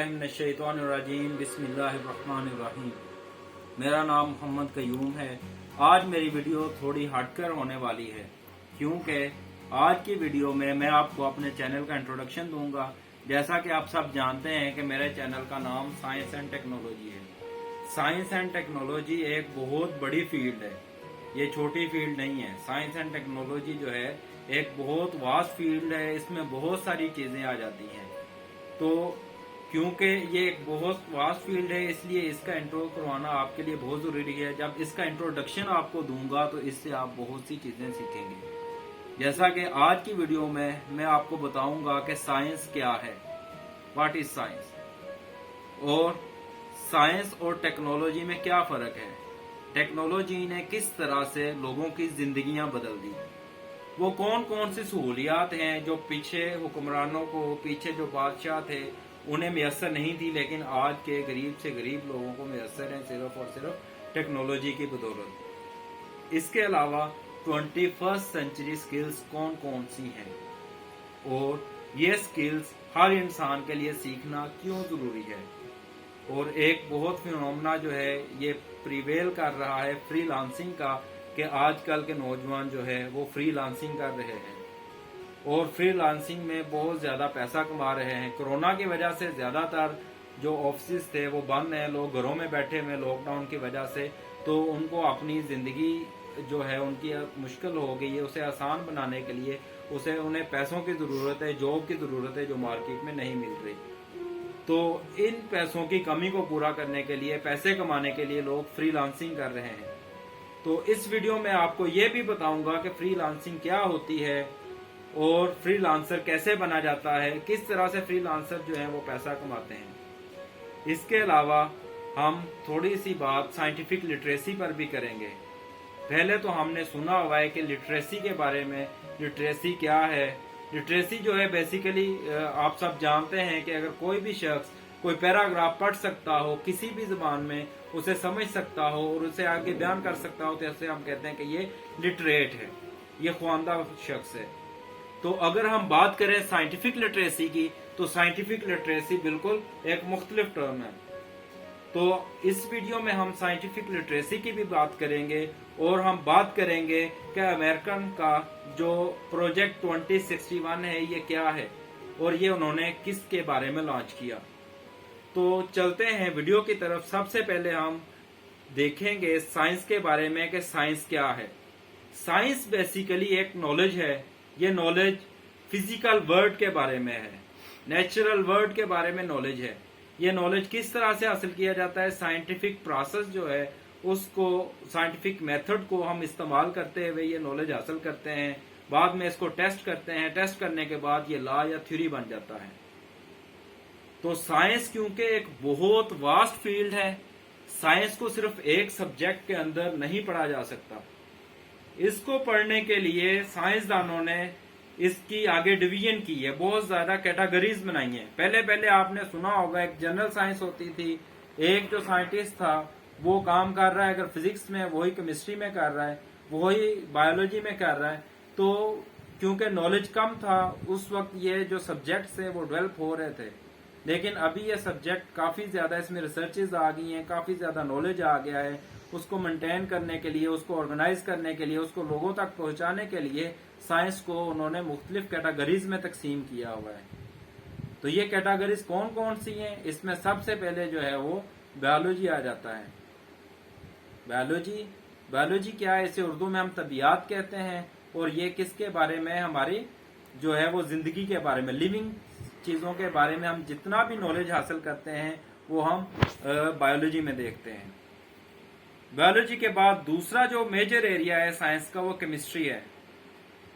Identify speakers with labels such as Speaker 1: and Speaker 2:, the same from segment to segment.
Speaker 1: मिनश्शैतानिर्रजीम बिस्मिल्लाहिर्रहमानिर्रहीम। मेरा नाम मोहम्मद कयूम है। आज मेरी वीडियो थोड़ी हटकर होने वाली है, क्योंकि आज की वीडियो में मैं आपको अपने चैनल का इंट्रोडक्शन दूंगा। जैसा कि आप सब जानते हैं कि मेरे चैनल का नाम साइंस एंड टेक्नोलॉजी है। साइंस एंड टेक्नोलॉजी एक बहुत बड़ी फील्ड है, ये छोटी फील्ड नहीं है। साइंस एंड टेक्नोलॉजी जो है एक बहुत वास्ट फील्ड है, इसमें बहुत सारी चीजें आ जाती हैं। तो क्योंकि ये एक बहुत वास्ट फील्ड है, इसलिए इसका इंट्रो करवाना आपके लिए बहुत ज़रूरी है। जब इसका इंट्रोडक्शन आपको दूंगा तो इससे आप बहुत सी चीज़ें सीखेंगे। जैसा कि आज की वीडियो में मैं आपको बताऊंगा कि साइंस क्या है, व्हाट इज साइंस, और साइंस और टेक्नोलॉजी में क्या फ़र्क है, टेक्नोलॉजी ने किस तरह से लोगों की ज़िंदगियां बदल दी, वो कौन कौन सी सहूलियात हैं जो पीछे हुक्मरानों को, पीछे जो बादशाह थे उन्हें मैसर नहीं थी, लेकिन आज के गरीब से गरीब लोगों को मैसर है सिर्फ और सिर्फ टेक्नोलॉजी की बदौलत। इसके अलावा 21st सेंचुरी स्किल्स कौन कौन सी हैं और ये स्किल्स हर इंसान के लिए सीखना क्यों जरूरी है। और एक बहुत फिनोमेना जो है ये प्रिवेल कर रहा है फ्रीलांसिंग का, कि आजकल के नौजवान जो है वो फ्रीलांसिंग कर रहे हैं और फ्रीलांसिंग में बहुत ज्यादा पैसा कमा रहे हैं। कोरोना की वजह से ज्यादातर जो ऑफिस थे वो बंद हैं, लोग घरों में बैठे हुए लॉकडाउन की वजह से, तो उनको अपनी जिंदगी जो है उनकी मुश्किल हो गई है। उसे आसान बनाने के लिए उन्हें पैसों की जरूरत है, जॉब की जरूरत है जो मार्केट में नहीं मिल रही। तो इन पैसों की कमी को पूरा करने के लिए, पैसे कमाने के लिए लोग फ्रीलांसिंग कर रहे हैं। तो इस वीडियो में आपको ये भी बताऊंगा कि फ्रीलांसिंग क्या होती है और फ्रीलांसर कैसे बना जाता है, किस तरह से फ्रीलांसर जो है वो पैसा कमाते हैं। इसके अलावा हम थोड़ी सी बात साइंटिफिक लिटरेसी पर भी करेंगे। पहले तो हमने सुना हुआ है कि लिटरेसी के बारे में, लिटरेसी क्या है। लिटरेसी जो है बेसिकली आप सब जानते हैं कि अगर कोई भी शख्स कोई पैराग्राफ पढ़ सकता हो किसी भी जुबान में, उसे समझ सकता हो और उसे आगे बयान कर सकता हो, तो ऐसे हम कहते हैं कि ये लिटरेट है, ये ख्वानदा शख्स है। तो अगर हम बात करें साइंटिफिक लिटरेसी की, तो साइंटिफिक लिटरेसी बिल्कुल एक मुख्तलिफ टर्म है। तो इस वीडियो में हम साइंटिफिक लिटरेसी की भी बात करेंगे और हम बात करेंगे कि अमेरिकन का जो प्रोजेक्ट 2061 है ये क्या है और ये उन्होंने किसके बारे में लॉन्च किया। तो चलते हैं वीडियो की तरफ। सबसे पहले हम देखेंगे साइंस के बारे में कि साइंस क्या है। साइंस बेसिकली एक नॉलेज है। ये नॉलेज फिजिकल वर्ल्ड के बारे में है, नेचुरल वर्ल्ड के बारे में नॉलेज है। ये नॉलेज किस तरह से हासिल किया जाता है, साइंटिफिक प्रोसेस जो है उसको, साइंटिफिक मेथड को हम इस्तेमाल करते हुए ये नॉलेज हासिल करते हैं। बाद में इसको टेस्ट करते हैं, टेस्ट करने के बाद ये लॉ या थ्योरी बन जाता है। तो साइंस क्योंकि एक बहुत वास्ट फील्ड है, साइंस को सिर्फ एक सब्जेक्ट के अंदर नहीं पढ़ा जा सकता। इसको पढ़ने के लिए साइंसदानों ने इसकी आगे डिवीजन की है, बहुत ज्यादा कैटेगरीज बनाई हैं। पहले पहले आपने सुना होगा एक जनरल साइंस होती थी, एक जो साइंटिस्ट था वो काम कर रहा है अगर फिजिक्स में, वही केमिस्ट्री में कर रहा है, वही बायोलॉजी में कर रहा है। तो क्योंकि नॉलेज कम था उस वक्त, ये जो सब्जेक्ट्स है वो डेवलप हो रहे थे। लेकिन अभी ये सब्जेक्ट काफी ज्यादा, इसमें रिसर्चेज आ गई हैं, काफी ज्यादा नॉलेज आ गया है। उसको मेंटेन करने के लिए, उसको ऑर्गेनाइज करने के लिए, उसको लोगों तक पहुंचाने के लिए साइंस को उन्होंने मुख्तलिफ कैटेगरीज में तकसीम किया हुआ है। तो ये कैटेगरीज कौन कौन सी हैं, इसमें सबसे पहले जो है वो बायोलॉजी आ जाता है। बायोलॉजी क्या है, इसे उर्दू में हम तबियात कहते हैं। और ये किसके बारे में, हमारी जो है वो जिंदगी के बारे में, लिविंग चीजों के बारे में हम जितना भी नॉलेज हासिल करते हैं वो हम बायोलॉजी में देखते हैं। बायोलॉजी के बाद दूसरा जो मेजर एरिया है साइंस का वो केमिस्ट्री है।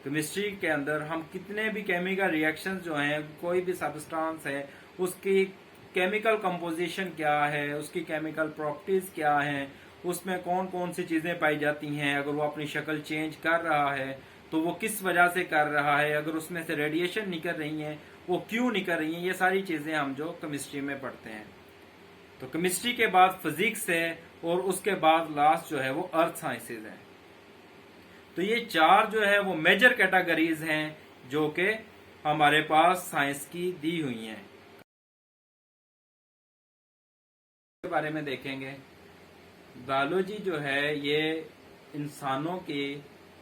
Speaker 1: केमिस्ट्री के अंदर हम कितने भी केमिकल रिएक्शंस जो हैं, कोई भी सब्सटेंस है, उसकी केमिकल कंपोजिशन क्या है, उसकी केमिकल प्रॉपर्टीज क्या हैं, उसमें कौन कौन सी चीजें पाई जाती हैं, अगर वो अपनी शक्ल चेंज कर रहा है तो वो किस वजह से कर रहा है, अगर उसमें से रेडिएशन निकल रही है वो क्यों निकल रही हैं, ये सारी चीजें हम जो केमिस्ट्री में पढ़ते हैं। तो केमिस्ट्री के बाद फिजिक्स है और उसके बाद लास्ट जो है वो अर्थ साइंसेज है। तो ये चार जो है वो मेजर कैटेगरीज हैं जो कि हमारे पास साइंस की दी हुई हैं। बारे में देखेंगे। बायोलॉजी जो है ये इंसानों के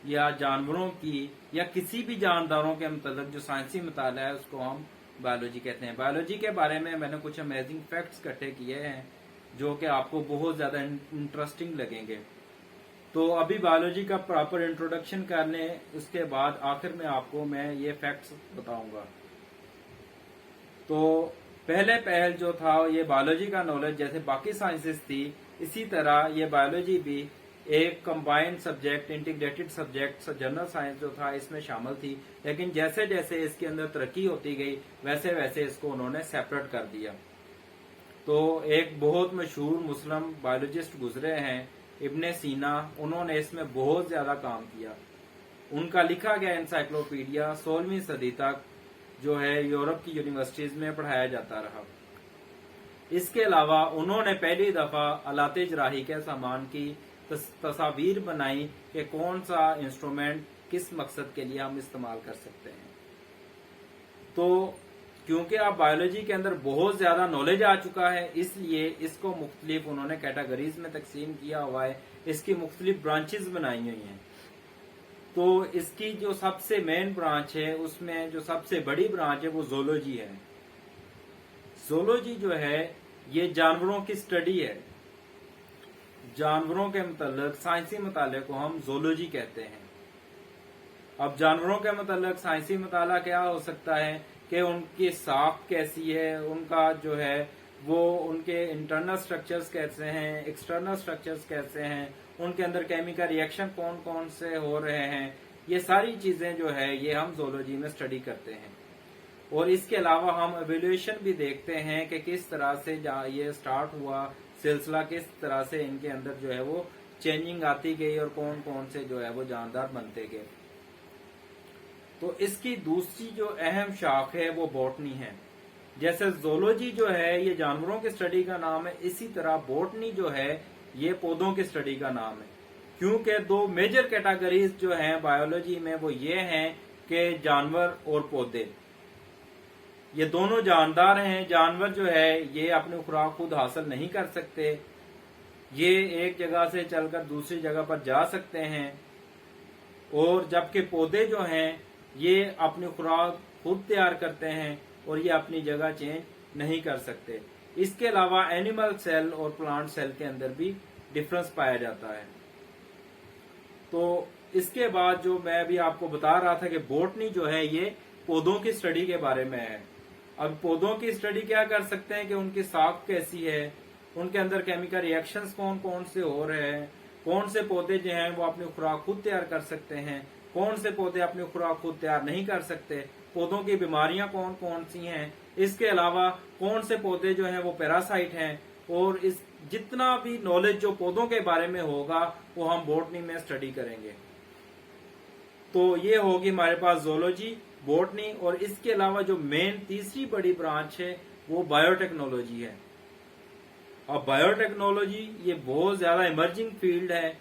Speaker 1: या जानवरों की या किसी भी जानदारों के मतलब जो साइंसी मुताला है उसको हम बायोलॉजी कहते हैं। बायोलॉजी के बारे में मैंने कुछ अमेजिंग फैक्ट्स इकट्ठे किए हैं जो कि आपको बहुत ज्यादा इंटरेस्टिंग लगेंगे। तो अभी बायोलॉजी का प्रॉपर इंट्रोडक्शन करने उसके बाद आखिर में आपको मैं ये फैक्ट्स बताऊंगा। तो पहल जो था ये बायोलॉजी का नॉलेज जैसे बाकी साइंसेस थी इसी तरह ये बायोलॉजी भी एक combined subject, integrated subject, general science जो था इसमें शामिल थी। लेकिन जैसे जैसे इसके अंदर तरक्की होती गई वैसे वैसे इसको उन्होंने सेपरेट कर दिया। तो एक बहुत मशहूर मुस्लिम बायोलॉजिस्ट गुजरे हैं इब्ने सीना, उन्होंने इसमें बहुत ज्यादा काम किया। उनका लिखा गया एनसाइक्लोपीडिया 16वीं सदी तक जो है यूरोप की यूनिवर्सिटीज में पढ़ाया जाता रहा। इसके अलावा उन्होंने पहली दफा आलाते जराही के सामान की तस्वीर बनाई कि कौन सा इंस्ट्रूमेंट किस मकसद के लिए हम इस्तेमाल कर सकते हैं। तो क्योंकि अब बायोलॉजी के अंदर बहुत ज्यादा नॉलेज आ चुका है इसलिए इसको मुख्तलिफ उन्होंने कैटेगरीज में तकसीम किया हुआ है, इसकी मुख्तलिफ ब्रांचेस बनाई हुई हैं। तो इसकी जो सबसे मेन ब्रांच है उसमें जो सबसे बड़ी ब्रांच है वो ज़ूलॉजी है। ज़ूलॉजी जो है ये जानवरों की स्टडी है। जानवरों के मतलब साइंसी मुताले को हम ज़ूलॉजी कहते हैं। अब जानवरों के मतलब साइंसी मुताला क्या हो सकता है कि उनकी साख कैसी है, उनका जो है वो उनके इंटरनल स्ट्रक्चर्स कैसे हैं, एक्सटर्नल स्ट्रक्चर्स कैसे हैं, उनके अंदर केमिकल रिएक्शन कौन कौन से हो रहे हैं, ये सारी चीजें जो है ये हम ज़ूलॉजी में स्टडी करते हैं। और इसके अलावा हम एवोल्यूशन भी देखते हैं कि किस तरह से ये स्टार्ट हुआ सिलसिला, किस तरह से इनके अंदर जो है वो चेंजिंग आती गई और कौन कौन से जो है वो जानदार बनते गए। तो इसकी दूसरी जो अहम शाख है वो बॉटनी है। जैसे ज़ूलॉजी जो है ये जानवरों की स्टडी का नाम है, इसी तरह बॉटनी जो है ये पौधों की स्टडी का नाम है। क्योंकि दो मेजर कैटेगरीज जो हैं बायोलॉजी में वो ये हैं कि जानवर और पौधे, ये दोनों जानदार हैं। जानवर जो है ये अपनी खुराक खुद हासिल नहीं कर सकते, ये एक जगह से चलकर दूसरी जगह पर जा सकते हैं, और जबकि पौधे जो हैं ये अपनी खुराक खुद तैयार करते हैं और ये अपनी जगह चेंज नहीं कर सकते। इसके अलावा एनिमल सेल और प्लांट सेल के अंदर भी डिफरेंस पाया जाता है। तो इसके बाद जो मैं अभी आपको बता रहा था कि बॉटनी जो है ये पौधों की स्टडी के बारे में है। अब पौधों की स्टडी क्या कर सकते हैं कि उनकी साख कैसी है, उनके अंदर केमिकल रिएक्शंस कौन कौन से हो रहे हैं, कौन से पौधे जो हैं वो अपनी खुराक खुद तैयार कर सकते हैं, कौन से पौधे अपनी खुराक खुद तैयार नहीं कर सकते, पौधों की बीमारियां कौन कौन सी हैं, इसके अलावा कौन से पौधे जो हैं वो पैरासाइट हैं, और इस जितना भी नॉलेज जो पौधों के बारे में होगा वो हम बॉटनी में स्टडी करेंगे। तो ये होगी हमारे पास ज़ूलॉजी, बॉटनी, और इसके अलावा जो मेन तीसरी बड़ी ब्रांच है वो बायोटेक्नोलॉजी है। अब बायोटेक्नोलॉजी ये बहुत ज्यादा इमर्जिंग फील्ड है,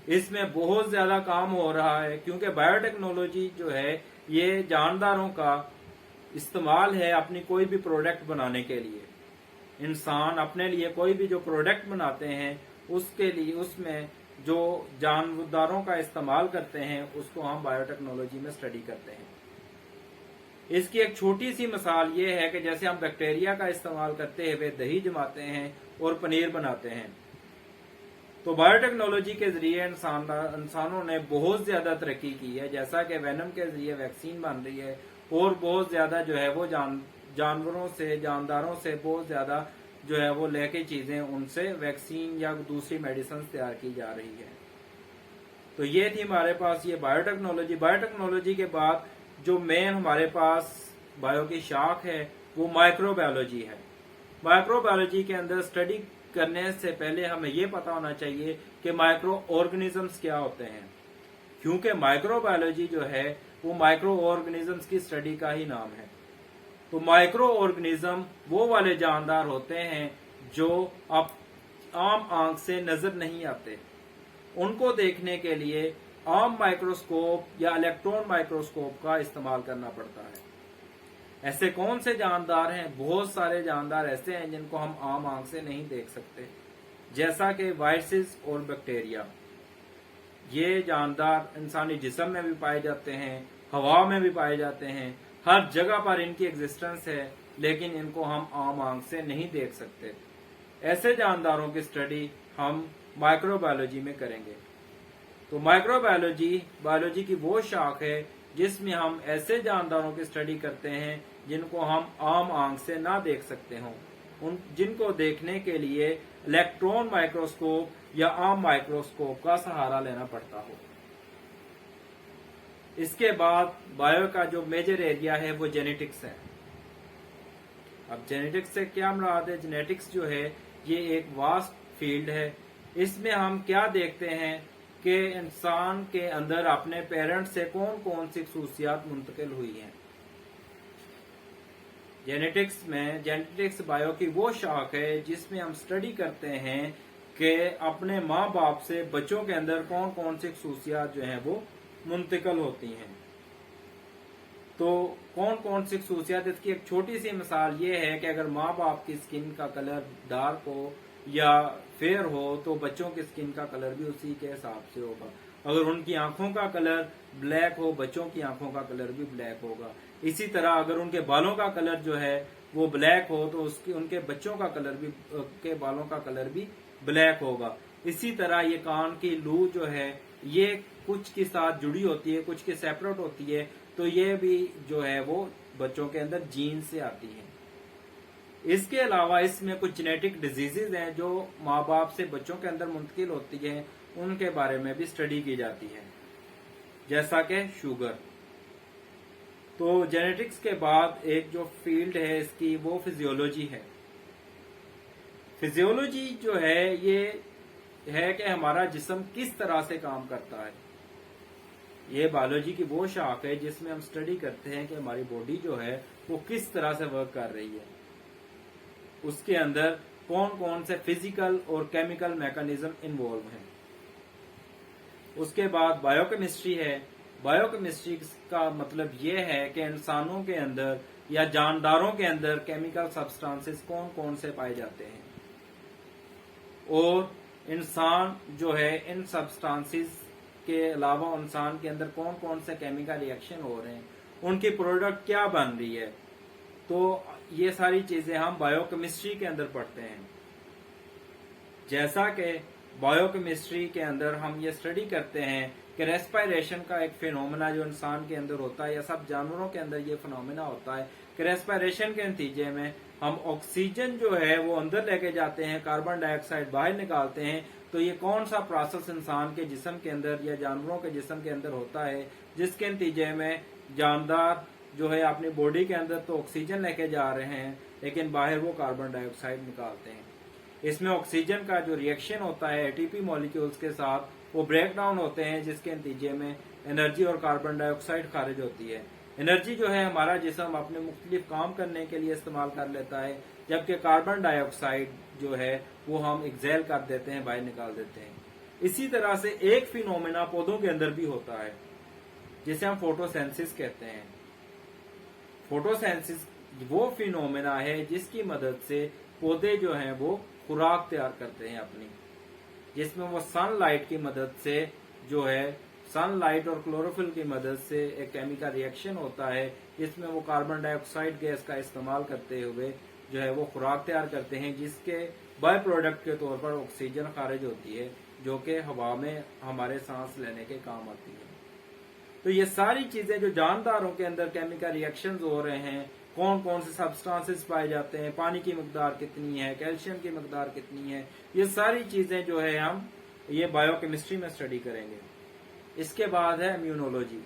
Speaker 1: इसमें बहुत ज्यादा काम हो रहा है क्योंकि बायोटेक्नोलॉजी जो है ये जानदारों का इस्तेमाल है अपनी कोई भी प्रोडक्ट बनाने के लिए। इंसान अपने लिए कोई भी जो प्रोडक्ट बनाते हैं उसके लिए उसमें जो जानदारों का इस्तेमाल करते हैं उसको हम बायोटेक्नोलॉजी में स्टडी करते हैं। इसकी एक छोटी सी मिसाल ये है कि जैसे हम बैक्टीरिया का इस्तेमाल करते हुए दही जमाते हैं और पनीर बनाते हैं, तो बायोटेक्नोलॉजी के जरिए इंसानों ने बहुत ज्यादा तरक्की की है। जैसा कि वेनम के जरिए वैक्सीन बन रही है और बहुत ज्यादा जो है वो जानवरों से, जानदारों से बहुत ज्यादा जो है वो लेके चीजें उनसे वैक्सीन या दूसरी मेडिसिन तैयार की जा रही है। तो ये थी हमारे पास ये बायोटेक्नोलॉजी। बायोटेक्नोलॉजी के बाद जो मेन हमारे पास बायो की शाख है वो माइक्रोबायोलॉजी है। माइक्रोबायोलॉजी के अंदर स्टडी करने से पहले हमें ये पता होना चाहिए कि माइक्रो ऑर्गेनिजम्स क्या होते हैं, क्योंकि माइक्रोबायोलॉजी जो है वो माइक्रो ऑर्गेनिजम्स की स्टडी का ही नाम है। तो माइक्रो ऑर्गेनिज्म वो वाले जानदार होते हैं जो अब आम आंख से नजर नहीं आते, उनको देखने के लिए आम माइक्रोस्कोप या इलेक्ट्रॉन माइक्रोस्कोप का इस्तेमाल करना पड़ता है। ایسے کون سے جاندار ہیں؟ بہت سارے جاندار ایسے ہیں جن کو ہم عام آنکھ سے نہیں دیکھ سکتے، جیسا کہ وائرسز اور بیکٹیریا۔ یہ جاندار انسانی جسم میں بھی پائے جاتے ہیں، ہوا میں بھی پائے جاتے ہیں، ہر جگہ پر ان کی ایگزسٹنس ہے، لیکن ان کو ہم عام آنکھ سے نہیں دیکھ سکتے۔ ایسے جانداروں کی اسٹڈی ہم مائکرو بایولوجی میں کریں گے۔ تو مائکرو بایولوجی کی وہ شاخ ہے جس میں ہم ایسے جانداروں کی اسٹڈی کرتے ہیں جن کو ہم عام آنکھ سے نہ دیکھ سکتے ہوں، جن کو دیکھنے کے لیے الیکٹران مائکروسکوپ یا عام مائکروسکوپ کا سہارا لینا پڑتا ہو۔ اس کے بعد بایو کا جو میجر ایریا ہے وہ جینیٹکس ہے۔ اب جینیٹکس سے کیا مراد ہے؟ جینیٹکس جو ہے یہ ایک واسٹ فیلڈ ہے۔ اس میں ہم کیا دیکھتے ہیں کہ انسان کے اندر اپنے پیرنٹ سے کون کون سی خصوصیات منتقل ہوئی ہیں۔ جینیٹکس بایو کی وہ شاخ ہے جس میں ہم اسٹڈی کرتے ہیں کہ اپنے ماں باپ سے بچوں کے اندر کون کون سی خصوصیات جو ہیں وہ منتقل ہوتی ہیں۔ تو کون کون سی خصوصیات؟ اس کی ایک چھوٹی سی مثال یہ ہے کہ اگر ماں باپ کی اسکن کا کلر ڈارک ہو یا فیئر ہو تو بچوں کی اسکن کا کلر بھی اسی کے حساب سے ہوگا۔ اگر ان کی آنکھوں کا کلر بلیک ہو بچوں کی آنکھوں کا کلر بھی بلیک ہوگا۔ اسی طرح اگر ان کے بالوں کا کلر جو ہے وہ بلیک ہو تو ان کے بچوں کا کلر بھی کے بالوں کا کلر بھی بلیک ہوگا۔ اسی طرح یہ کان کی لو جو ہے یہ کچھ کے ساتھ جڑی ہوتی ہے، کچھ کے سیپریٹ ہوتی ہے، تو یہ بھی جو ہے وہ بچوں کے اندر جین سے آتی ہے۔ اس کے علاوہ اس میں کچھ جینیٹک ڈیزیزز ہیں جو ماں باپ سے بچوں کے اندر منتقل ہوتی ہیں، ان کے بارے میں بھی اسٹڈی کی جاتی ہے، جیسا کہ شوگر۔ تو جینیٹکس کے بعد ایک جو فیلڈ ہے اس کی وہ فزیولوجی ہے۔ فزیولوجی جو ہے یہ ہے کہ ہمارا جسم کس طرح سے کام کرتا ہے۔ یہ بایولوجی کی وہ شاخ ہے جس میں ہم اسٹڈی کرتے ہیں کہ ہماری باڈی جو ہے وہ کس طرح سے ورک کر رہی ہے، اس کے اندر کون کون سے فزیکل اور کیمیکل میکانزم انوالو ہیں۔ اس کے بعد بایو کیمسٹری ہے۔ بایو کیمسٹری کا مطلب یہ ہے کہ انسانوں کے اندر یا جانداروں کے اندر کیمیکل سبسٹانسز کون کون سے پائے جاتے ہیں، اور انسان جو ہے ان سبسٹانسز کے علاوہ انسان کے اندر کون کون سے کیمیکل ریئیکشن ہو رہے ہیں، ان کی پروڈکٹ کیا بن رہی ہے۔ تو یہ ساری چیزیں ہم بایو کیمسٹری کے اندر پڑھتے ہیں۔ جیسا کہ بایو کیمسٹری کے اندر ہم یہ اسٹڈی کرتے ہیں کہ ریسپائریشن کا ایک فینومینا جو انسان کے اندر ہوتا ہے یا سب جانوروں کے اندر یہ فینومینا ہوتا ہے کہ ریسپائریشن کے نتیجے میں ہم آکسیجن جو ہے وہ اندر لے کے جاتے ہیں، کاربن ڈائی آکسائڈ باہر نکالتے ہیں۔ تو یہ کون سا پروسیس انسان کے جسم کے اندر یا جانوروں کے جسم کے اندر ہوتا ہے جس کے نتیجے میں جاندار جو ہے اپنی باڈی کے اندر تو آکسیجن لے کے جا رہے ہیں لیکن باہر وہ کاربن ڈائی آکسائڈ نکالتے ہیں۔ اس میں آکسیجن کا جو ریئیکشن ہوتا ہے اے ٹی پی مالیکیولز کے ساتھ وہ بریک ڈاؤن ہوتے ہیں، جس کے نتیجے میں انرجی اور کاربن ڈائی آکسائڈ خارج ہوتی ہے۔ انرجی جو ہے ہمارا جسم اپنے مختلف کام کرنے کے لیے استعمال کر لیتا ہے، جبکہ کاربن ڈائی آکسائڈ جو ہے وہ ہم ایکزیل کر دیتے ہیں، باہر نکال دیتے ہیں۔ اسی طرح سے ایک فینومینا پودوں کے اندر بھی ہوتا ہے جسے ہم فوٹوسینسس کہتے ہیں۔ فوٹوسینسس وہ فینومینا ہے جس کی مدد سے پودے جو ہیں وہ خوراک تیار کرتے ہیں اپنی، جس میں وہ سن لائٹ کی مدد سے جو ہے سن لائٹ اور کلوروفل کی مدد سے ایک کیمیکل ریئیکشن ہوتا ہے جس میں وہ کاربن ڈائی آکسائڈ گیس کا استعمال کرتے ہوئے جو ہے وہ خوراک تیار کرتے ہیں، جس کے بائی پروڈکٹ کے طور پر آکسیجن خارج ہوتی ہے جو کہ ہوا میں ہمارے سانس لینے کے کام آتی ہے۔ تو یہ ساری چیزیں جو جانداروں کے اندر کیمیکل ریئیکشنز ہو رہے ہیں، کون کون سے سبسٹانسز پائے جاتے ہیں، پانی کی مقدار کتنی ہے، کیلشیم کی مقدار کتنی ہے، یہ ساری چیزیں جو ہے ہم یہ بایو کیمسٹری میں اسٹڈی کریں گے۔ اس کے بعد ہے امیونولوجی۔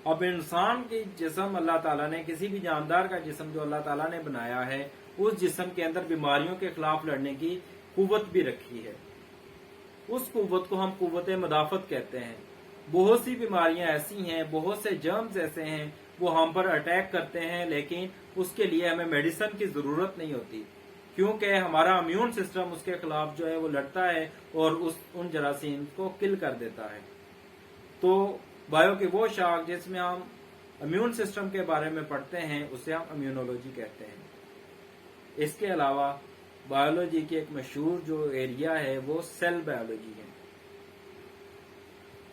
Speaker 1: اب انسان کی جسم اللہ تعالیٰ نے، کسی بھی جاندار کا جسم جو اللہ تعالیٰ نے بنایا ہے، اس جسم کے اندر بیماریوں کے خلاف لڑنے کی قوت بھی رکھی ہے۔ اس قوت کو ہم قوت مدافعت کہتے ہیں۔ بہت سی بیماریاں ایسی ہیں، بہت سے جرمز ایسے ہیں وہ ہم پر اٹیک کرتے ہیں، لیکن اس کے لیے ہمیں میڈیسن کی ضرورت نہیں ہوتی، کیونکہ ہمارا امیون سسٹم اس کے خلاف جو ہے وہ لڑتا ہے اور ان جراثیم کو کل کر دیتا ہے۔ تو بایو کی وہ شاخ جس میں ہم इम्यून सिस्टम के बारे में पढ़ते हैं उसे हम इम्यूनोलॉजी कहते हैं। इसके अलावा बायोलॉजी की एक मशहूर जो एरिया है वो सेल बायोलॉजी है।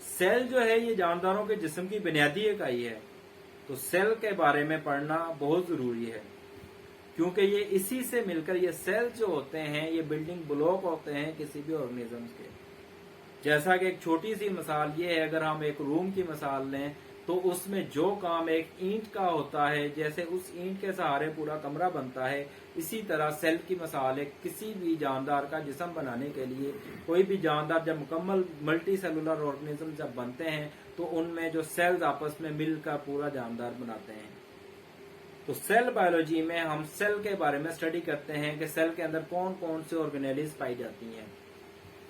Speaker 1: सेल जो है ये जानदारों के जिस्म की बुनियादी इकाई है, तो सेल के बारे में पढ़ना बहुत जरूरी है, क्योंकि ये इसी से मिलकर ये सेल जो होते हैं ये बिल्डिंग ब्लॉक होते हैं किसी भी ऑर्गेनिज्म के। जैसा कि एक छोटी सी मिसाल ये है, अगर हम एक रूम की मिसाल लें तो उसमें जो काम एक ईंट का होता है, जैसे उस ईंट के सहारे पूरा कमरा बनता है, इसी तरह सेल की मिसाल है। किसी भी जानदार का जिस्म बनाने के लिए कोई भी जानदार जब मुकम्मल मल्टी सेलुलर ऑर्गेनिज्म जब बनते हैं तो उनमें जो सेल्स आपस में मिलकर पूरा जानदार बनाते हैं। तो सेल बायोलॉजी में हम सेल के बारे में स्टडी करते हैं कि सेल के अंदर कौन कौन से ऑर्गेनेलीज पाई जाती हैं,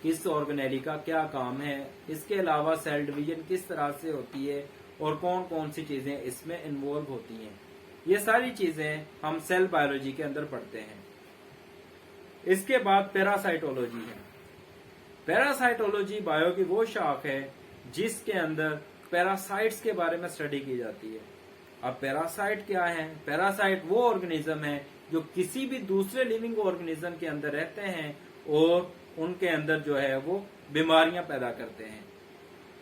Speaker 1: किस ऑर्गेनेली का क्या काम है, इसके अलावा सेल डिवीजन किस तरह से होती है और कौन कौन सी चीजें इसमें इन्वॉल्व होती हैं। ये सारी चीजें हम सेल बायोलॉजी के अंदर पढ़ते हैं। इसके बाद पैरासाइटोलॉजी है। पैरासाइटोलॉजी बायो की वो शाख है जिसके अंदर पैरासाइट्स के बारे में स्टडी की जाती है। अब पैरासाइट क्या है? पैरासाइट वो ऑर्गेनिज्म है जो किसी भी दूसरे लिविंग ऑर्गेनिज्म के अंदर रहते हैं और उनके अंदर जो है वो बीमारियां पैदा करते हैं।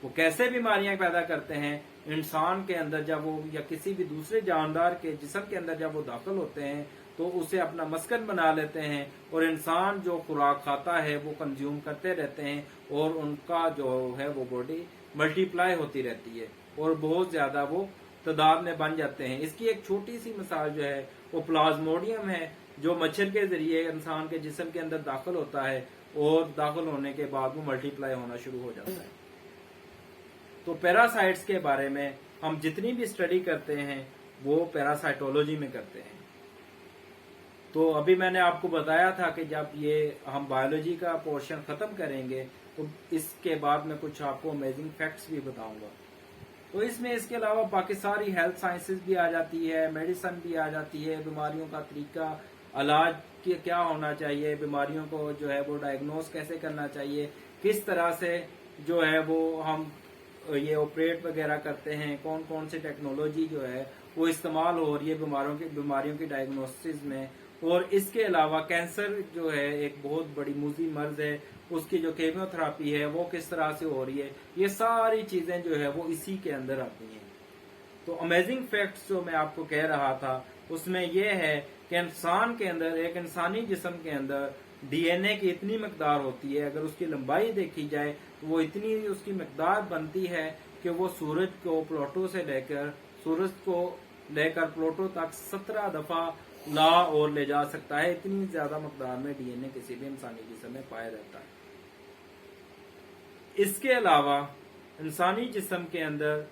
Speaker 1: वो कैसे बीमारियां पैदा करते हैं? इंसान के अंदर जब वो या किसी भी दूसरे जानदार के जिस्म के अंदर जब वो दाखिल होते हैं तो उसे अपना मस्कन बना लेते हैं और इंसान जो खुराक खाता है वो कंज्यूम करते रहते हैं और उनका जो है वो बॉडी मल्टीप्लाई होती रहती है और बहुत ज्यादा वो तादाद में बन जाते हैं। इसकी एक छोटी सी मिसाल जो है वो प्लाज्मोडियम है, जो मच्छर के जरिए इंसान के जिस्म के अंदर दाखिल होता है और दाखिल होने के बाद वो मल्टीप्लाई होना शुरू हो जाता है। तो पैरासाइट्स के बारे में हम जितनी भी स्टडी करते हैं वो पैरासाइटोलॉजी में करते हैं। तो अभी मैंने आपको बताया था कि जब ये हम बायोलॉजी का पोर्शन खत्म करेंगे तो इसके बाद में कुछ आपको अमेजिंग फैक्ट्स भी बताऊंगा। तो इसमें इसके अलावा बाकी सारी हेल्थ साइंसेज भी आ जाती है, मेडिसिन भी आ जाती है, बीमारियों का तरीका, इलाज क्या होना चाहिए, बीमारियों को जो है वो डायग्नोस कैसे करना चाहिए, किस तरह से जो है वो हम ये ऑपरेट वगैरह करते हैं, कौन कौन सी टेक्नोलॉजी जो है वो इस्तेमाल हो रही है बीमारियों की डायग्नोसिस में। और इसके अलावा कैंसर जो है एक बहुत बड़ी मुज़ी मर्ज है, उसकी जो केमियोथेरेपी है वो किस तरह से हो रही है, ये सारी चीजें जो है वो इसी के अंदर आती हैं। तो अमेजिंग फैक्ट्स जो मैं आपको कह रहा था उसमें यह है कि इंसान के अंदर, एक इंसानी जिस्म के अंदर डीएनए की इतनी मकदार होती है, अगर उसकी लंबाई देखी जाए तो वो इतनी उसकी मकदार बनती है कि वो सूरज को प्लूटो तक 17 दफा ला और ले जा सकता है। इतनी ज्यादा मकदार में डीएनए किसी भी इंसानी जिस्म में पाया रहता है। इसके अलावा इंसानी जिस्म के अंदर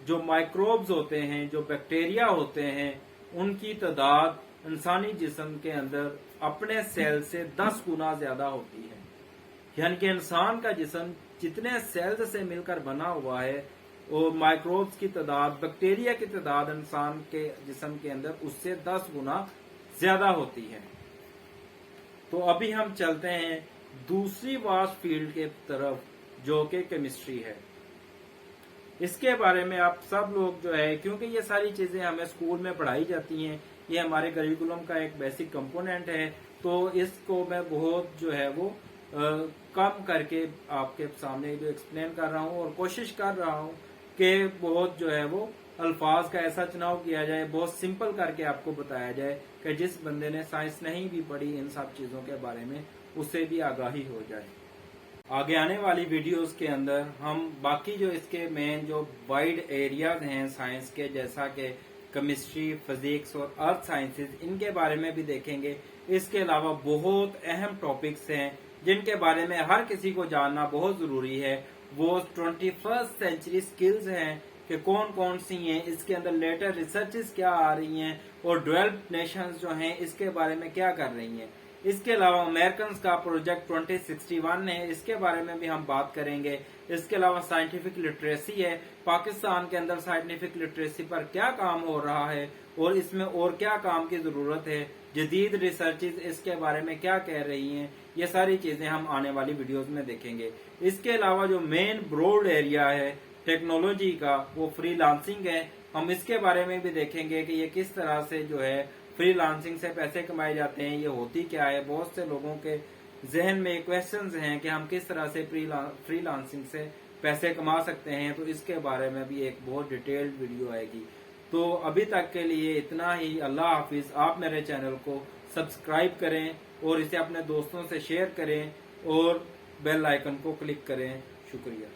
Speaker 1: जो माइक्रोब्स होते हैं, जो बैक्टीरिया होते हैं, उनकी तादाद इंसानी जिस्म के अंदर अपने सेल से 10 गुना ज्यादा होती है। यानी कि इंसान का जिस्म जितने सेल्स से मिलकर बना हुआ है और माइक्रोब्स की तादाद, बैक्टीरिया की तादाद इंसान के जिस्म के अंदर उससे 10 गुना ज्यादा होती है। तो अभी हम चलते हैं दूसरी वास्ट फील्ड के तरफ जो कि केमिस्ट्री है। इसके बारे में आप सब लोग जो है, क्योंकि ये सारी चीजें हमें स्कूल में पढ़ाई जाती हैं, ये हमारे करिकुलम का एक बेसिक कंपोनेंट है, तो इसको मैं बहुत जो है वो कम करके आपके सामने जो एक्सप्लेन कर रहा हूँ और कोशिश कर रहा हूँ कि बहुत जो है वो अल्फाज का ऐसा चुनाव किया जाए, बहुत सिंपल करके आपको बताया जाए कि जिस बंदे ने साइंस नहीं भी पढ़ी इन सब चीजों के बारे में उससे भी आगाही हो जाए। आगे आने वाली वीडियोस के अंदर हम बाकी जो इसके मेन जो वाइड एरियाज हैं साइंस के, जैसा कि केमिस्ट्री, फिजिक्स और अर्थ साइंसेज, इनके बारे में भी देखेंगे। इसके अलावा बहुत अहम टॉपिक्स हैं जिनके बारे में हर किसी को जानना बहुत जरूरी है। वो 21st सेंचुरी स्किल्स हैं कि कौन कौन सी हैं, इसके अंदर लेटेस्ट रिसर्चेस क्या आ रही हैं और डेवलप्ड नेशंस जो हैं इसके बारे में क्या कर रही हैं। इसके अलावा अमेरिकन का प्रोजेक्ट 2061 है, इसके बारे में भी हम बात करेंगे। इसके अलावा साइंटिफिक लिटरेसी है, पाकिस्तान के अंदर साइंटिफिक लिटरेसी पर क्या काम हो रहा है और इसमें और क्या काम की जरूरत है, जदीद रिसर्चेस इसके बारे में क्या कह रही हैं, ये सारी चीजें हम आने वाली वीडियोस में देखेंगे। इसके अलावा जो मेन ब्रॉड एरिया है टेक्नोलॉजी का वो फ्रीलांसिंग है, हम इसके बारे में भी देखेंगे कि ये किस तरह से जो है फ्री लांसिंग से पैसे कमाए जाते हैं, ये होती क्या है। बहुत से लोगों के जहन में क्वेश्चंस हैं कि हम किस तरह से फ्री लांसिंग से पैसे कमा सकते हैं, तो इसके बारे में भी एक बहुत डिटेल्ड वीडियो आएगी। तो अभी तक के लिए इतना ही। अल्लाह हाफिज। आप मेरे चैनल को सब्सक्राइब करें और इसे अपने दोस्तों से शेयर करें और बेल आइकन को क्लिक करें। शुक्रिया।